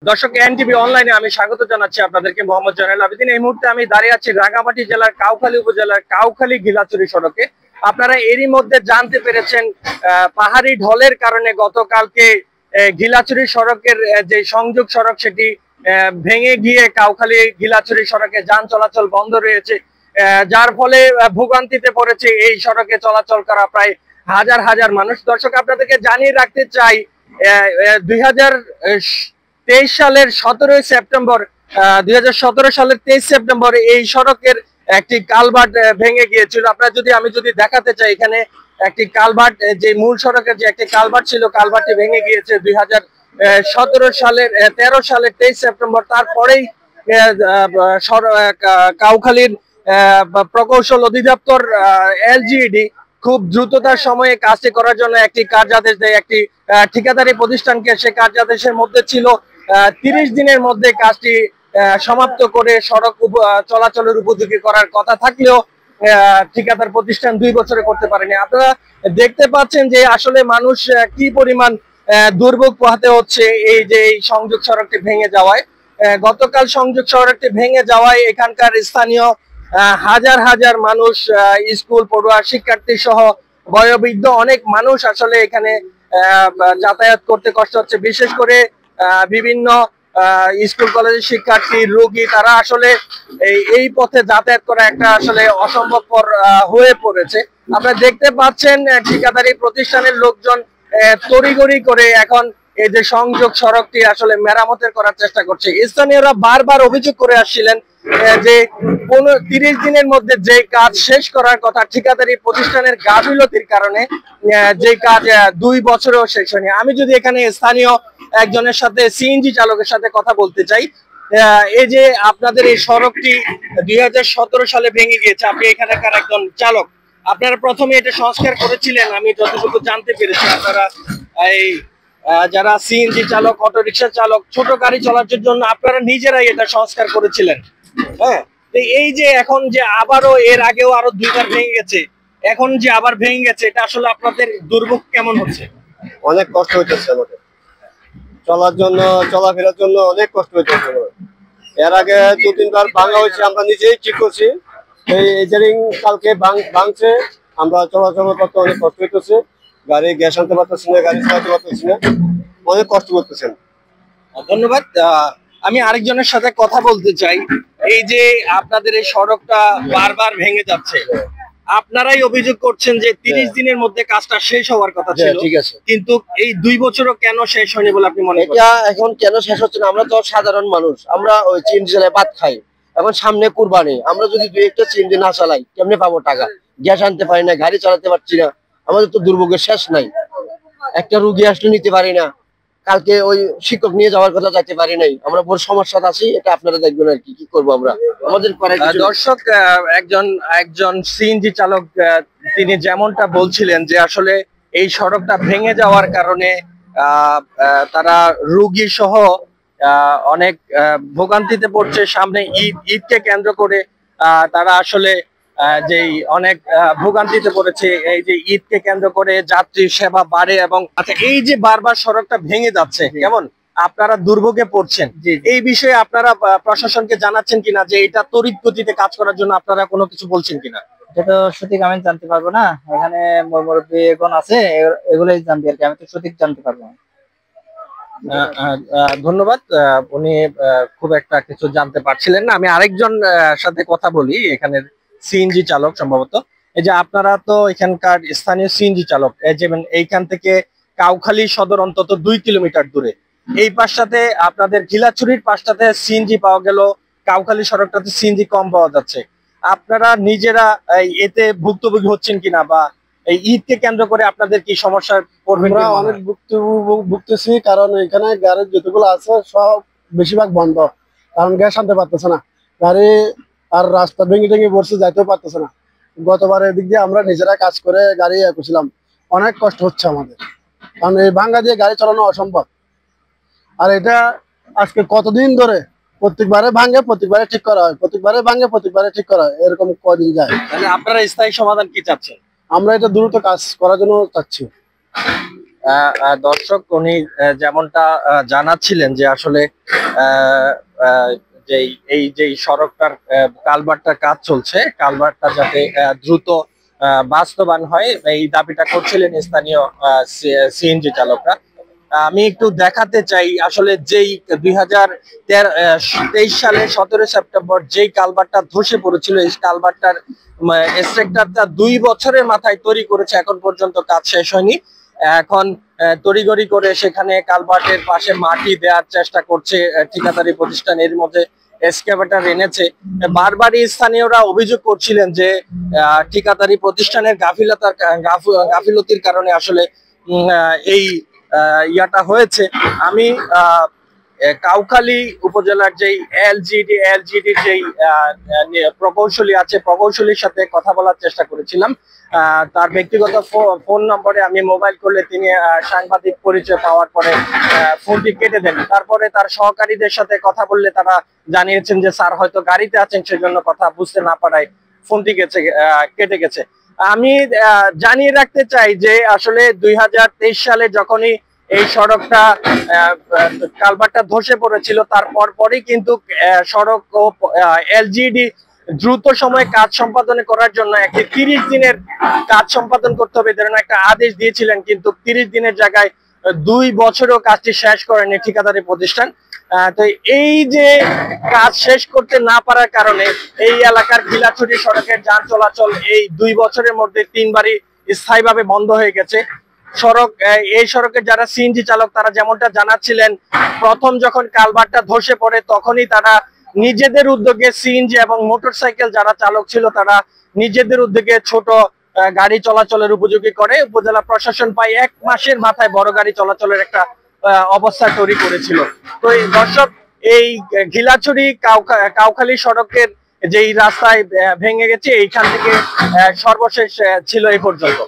দর্শক এনটিভি অনলাইনে আমি স্বাগত জানাচ্ছি আপনাদেরকে। মোহাম্মদ জয়নাল আবেদিন। এই মুহূর্তে আমি দাঁড়িয়ে আছি রাঙ্গামাটি জেলার কাউখালী উপজেলার কাউখালী গিলাচুরি সড়কে। আপনারা এরই মধ্যে জানতে পেরেছেন পাহাড়ি ঢলের কারণে গতকালকে গিলাচুরি সড়কের যে সংযোগ সড়ক সেটি ভেঙে গিয়ে কাউখালী গিলাচুরি সড়কে যান চলাচল বন্ধ রয়েছে, যার ফলে ভোগান্তিতে পড়েছে এই সড়কে চলাচল করা প্রায় হাজার হাজার মানুষ। দর্শক আপনাদেরকে জানিয়ে রাখতে চাই 2023 সালের 17 সেপ্টেম্বর 2017 সালের 23 সেপ্টেম্বর এই সড়কের একটি কালভার্ট ভেঙে গিয়েছিল। আমি যদি দেখাতে চাই, এখানে একটি কালভার্ট, যে মূল সড়কের যে একটি কালভার্ট ছিল, কালভার্টটি ভেঙে গিয়েছে 2017 সালের 13 সালের 23 সেপ্টেম্বর। তারপরেই কাউখালীর প্রকৌশল অধিদপ্তর এলজিইডি খুব দ্রুততার সময়ে কাজটি করার জন্য একটি কার্যাদেশ দেয় একটি ঠিকাদারি প্রতিষ্ঠানকে। সে কার্যাদেশের মধ্যে ছিল 30 দিনের মধ্যে কাজটি সমাপ্ত করে সড়ক চলাচলের উপযোগী করার কথা থাকলেও ঠিকাদার প্রতিষ্ঠান 2 বছরে করতে পারেনি। আপনারা দেখতে পাচ্ছেন যে আসলে মানুষ কি পরিমাণ দুর্ভোগ পোহাতে হচ্ছে এই যে সংযোগ সড়কটি ভেঙে যাওয়ায়। গতকাল সংযোগ সড়কটি ভেঙে যাওয়ায় এখানকার স্থানীয় হাজার হাজার মানুষ, স্কুল পড়ুয়া, শিক্ষার্থী সহ বয়োবৃদ্ধ অনেক মানুষ আসলে এখানে যাতায়াত করতে কষ্ট হচ্ছে। বিশেষ করে বিভিন্ন স্কুল কলেজের শিক্ষার্থী, রোগী, তারা আসলে এই পথে যাতায়াত করা একটা আসলে অসম্ভবপর হয়ে পড়েছে। আপনারা দেখতে পাচ্ছেন ঠিকাদারি প্রতিষ্ঠানের লোকজন তড়িঘড়ি করে এখন এই যে সংযোগ সড়কটি আসলে মেরামতের করার চেষ্টা করছে। স্থানীয়রা বারবার অভিযোগ করে আসছিলেন যে 30 দিনের মধ্যে যে কাজ শেষ করার কথা, ঠিকাদারি প্রতিষ্ঠানের গাফিলতির কারণে যে কাজ 2 বছরেও শেষ হয়নি। আমি যদি এখানে স্থানীয় একজনের সাথে, সিএনজি চালকের সাথে কথা বলতে চাই, এই যে আপনাদের এই সড়কটি 2017 সালে ভেঙে গিয়েছে, আপনি এখানকার একজন চালক, আপনারা প্রথমে এটা সংস্কার করেছিলেন আমি যতটুকু জানতে পেরেছি। আপনারা এই যারা সিএনজি চালক, অটো রিক্সা চালক, ছোট গাড়ি চলাচলের জন্য আপনারা নিজেরাই এটা সংস্কার করেছিলেন। হ্যাঁ, এই যে এখন যে আবারও, এর আগেও আরো 2 বার ভেঙে গেছে, এখন যে আবার ভেঙে গেছে, এটা আসলে আপনাদের দুর্ভোগ কেমন হচ্ছে? অনেক কষ্ট হইতেছে আমাদের চলার জন্য, চলাফেরার জন্য অনেক কষ্ট হইতেছে। এর আগে 2-3 বার ভাঙা হয়েছে, আমরা নিজেই ঠিক করছি। এই কালকে ভাঙছে, আমরা চলাচল করতে অনেক কষ্ট হইতেছে। গাড়ি গ্যাস আনতে পারতেছি না, গাড়ি চালাতে পারতেছি না, অনেক কষ্ট করতেছেন। ধন্যবাদ। আমি আরেকজনের সাথে কথা বলতে চাই। এই যে আপনাদের এই সড়কটা বারবার ভেঙে যাচ্ছে, আপনারাই অভিযোগ করছেন যে 30 দিনের মধ্যে কাজটা শেষ হওয়ার কথা ছিল, ঠিক আছে, কিন্তু এই 2 বছরও কেন শেষ হয়নি বলে আপনি মনে করেন? এটা এখন কেন শেষ হচ্ছে না? আমরা তো সাধারণ মানুষ, আমরা ওই চিংড়ি চালায় ভাত খাই। এখন সামনে কুরবানি, আমরা যদি 2-1টা চিংড়ি না চালাই কেমনে পাবো টাকা? গ্যাস আনতে পারি না, গাড়ি চালাতে পারছি না, আমাদের তো দুর্ভোগের শেষ নাই। একটা রুগী আসলে নিতে পারি না, কালকে ওই শিক্ষক নিয়ে যাওয়ার কথা যাইতে পারি নাই, আমরা বড় সমস্যা আছি। এটা আপনারা দেখবেন আর কি করবো আমরা, আমাদের দর্শক একজন সিএনজি চালক তিনি যেমনটা বলছিলেন যে আসলে এই সড়কটা ভেঙে যাওয়ার কারণে তারা রোগী সহ অনেক ভোগান্তিতে পড়ছে। সামনে ঈদকে কেন্দ্র করে তারা আসলে যেই অনেক ভোগান্তিতে পড়েছে। এই যে ঈদকে কেন্দ্র করে যাত্রী সেবা বাড়ে, এবং আচ্ছা, এই যে বারবার সড়কটা ভেঙে যাচ্ছে, কেমন আপনারা দুর্ভোগে পড়ছেন, এই বিষয়ে আপনারা প্রশাসনকে জানাচ্ছেন কিনা যে এটা তড়িৎ গতিতে কাজ করার জন্য আপনারা কোনো কিছু বলছেন কিনা? এটা তো সঠিক আমি জানতে পারবো না, এখানে মুরব্বীগণ আছে, এগুলোই জানতে আর কি, আমি তো সঠিক জানতে পারবো না। ধন্যবাদ। উনি খুব একটা কিছু জানতে পারছিলেন না। আমি আরেকজন সাথে কথা বলি, এখানের সিএনজি চালক সম্ভবত। এই যে আপনারা তো এখানকার স্থানীয় সিএনজি চালক, যেমন এইখান থেকে কাউখালী সদর অন্তত 2 কিলোমিটার দূরে, এই পাশটাতে আপনাদের গিলাচুরির পাশটাতে সিএনজি পাওয়া গেল, কাউখালী সড়কটাতে সিএনজি কম পাওয়া যাচ্ছে। আপনারা নিজেরা এতে ভুক্তভোগী হচ্ছেন কিনা, বা এই ঈদকে কেন্দ্র করে আপনাদের কি সমস্যার পড়বেন? অনেক ভুগতেছি, কারণ এখানে গাড়ি যতগুলো আছে সব বেশিরভাগ বন্ধ, কারণ গ্যাস আনতে পারতেছে না, গাড়ি আর রাস্তা ভেঙে ভেঙে পড়ছে, যাইতেও পারতেছে না। গতবার এদিক দিয়ে আমরা নিজেরা কাজ করে গাড়ি করছিলাম, অনেক কষ্ট হচ্ছে আমাদের, কারণ এই ভাঙ্গা দিয়ে গাড়ি চালানো অসম্ভব। আর এটা আজকে কতদিন ধরে প্রত্যেকবারে ভাঙে, প্রত্যেকবারে ঠিক করা হয়, প্রত্যেকবারে ভাঙে, প্রত্যেকবারে ঠিক করা হয়, এরকম কদিন যায়। তাহলে আপনারা স্থায়ী সমাধান কি চাচ্ছেন? আমরা এটা দ্রুত কাজ করার জন্য চাচ্ছি। দর্শক উনি যেমনটা জানাচ্ছিলেন যে আসলে আহ, আহ, যেই সড়কটার কালভার্টটার কাজ চলছে, কালভার্টটা যাতে দ্রুত বাস্তবায়ন হয় এই দাবিটা করছিলেন স্থানীয় সিএনজি চালকরা। আমি একটু দেখাতে চাই আসলে যেই 2023 সালে 17 সেপ্টেম্বর যেই কালভার্টটা ধসে পড়েছিল, এই কালভার্টটার স্ট্রাকচারটা 2 বছরের মাথায় তৈরি করেছে, এখন পর্যন্ত কাজ শেষ হয়নি। এখন তড়িঘড়ি করে সেখানে কালভার্টের পাশে মাটি দেওয়ার চেষ্টা করছে ঠিকাদারি প্রতিষ্ঠান, এর মধ্যে এক্সকাভেটর এনেছে। বারবারই স্থানীয়রা অভিযোগ করছিলেন যে ঠিকাদারি প্রতিষ্ঠানের গাফিলতির কারণে আসলে এই ইয়াটা হয়েছে। আমি কাউখালী উপজেলার যেই এলজিডি যেই প্রকৌশলী আছে, প্রকৌশলীর সাথে কথা বলার চেষ্টা করেছিলাম। তার ব্যক্তিগত ফোন নম্বরে আমি মোবাইল করলে তিনি সাংবাদিক পরিচয় পাওয়ার পরে ফোনটি কেটে দেন। তারপরে তার সহকারীদের সাথে কথা বললে তারা জানিয়েছেন যে স্যার হয়তো গাড়িতে আছেন, সেজন্য কথা বুঝতে না পারায় ফোনটি কেটে গেছে। আমি জানিয়ে রাখতে চাই যে আসলে 2023 সালে যখনই এই সড়কটা কালভার্টটা ধসে পড়েছিল, তারপর পরই কিন্তু সড়ক ও এলজিডি দ্রুত সময়ে কাজ সম্পাদন করার জন্য একটি 30 দিনের কাজ সম্পাদন করতে হবে ধরনের একটা আদেশ দিয়েছিলেন, কিন্তু 30 দিনের জায়গায় 2 বছরেও কাজটি শেষ করেনি ঠিকাদারি প্রতিষ্ঠান। তো এই যে কাজ শেষ করতে না পারার কারণে এই এলাকার খিলাছড়ি সড়কের যান চলাচল এই 2 বছরের মধ্যে 3 বারই স্থায়ীভাবে বন্ধ হয়ে গেছে। এই সড়কের যারা সিএনজি চালক তারা যেমনটা জানাচ্ছিলেন, প্রথম যখন কালভার্টটা ধসে পড়ে তখনই তারা নিজেদের উদ্যোগে সিএনজি এবং মোটরসাইকেল যারা চালক ছিল তারা নিজেদের উদ্যোগে ছোট গাড়ি চলাচলের উপযোগী করে। উপজেলা প্রশাসন প্রায় 1 মাসের মাথায় বড় গাড়ি চলাচলের একটা অবস্থা তৈরি করেছিল। তো এই দর্শক, এই ঘিলাছড়ি কাউখালী সড়কের যেই রাস্তায় ভেঙে গেছে, এইখান থেকে সর্বশেষ ছিল এই পর্যন্ত।